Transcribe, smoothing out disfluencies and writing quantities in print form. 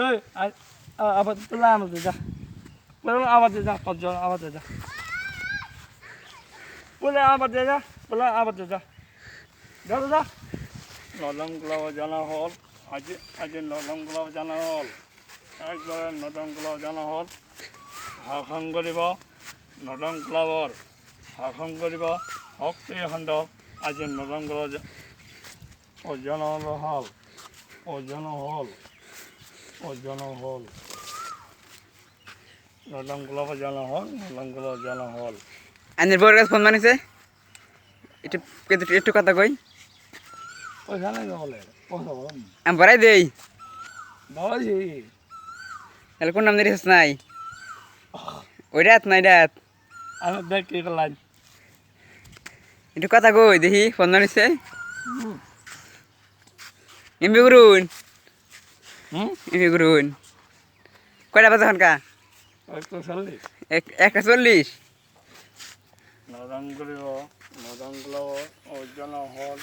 এই আবার তোলা আমাদের যা বলে আবার যা কজন আবার যা বলে আবার যা বলে আবার যা যা যা নদনগুলো জানা হল আজ নদনগুলো জানা হল একবারে নদনগুলো জানা হল শাসন কৰিব নদনগুলাবৰ শাসন কৰিব শক্তিখণ্ড আজি নদনগুলো ওজন হল ওজন হল ওজন হল নদনগুলো জানা হল নদনগুলো জানা হল আনের বড় গাছ ফোন মানিছে একটু একটু কথা কই পয়সা নাই বলে পয়সা বললাম আমি ভরাই দেই বলছি তাহলে কোন নাম দিয়েছিস নাই ওই রাত নাই রাত আমি দেখ কি করলাম একটু কথা কই দেখি ফোন মানিছে এমবি করুন এমবি করুন কয়টা বাজে এখনকা 1:40 নদন কৰিব নদনগুলো ওজন হল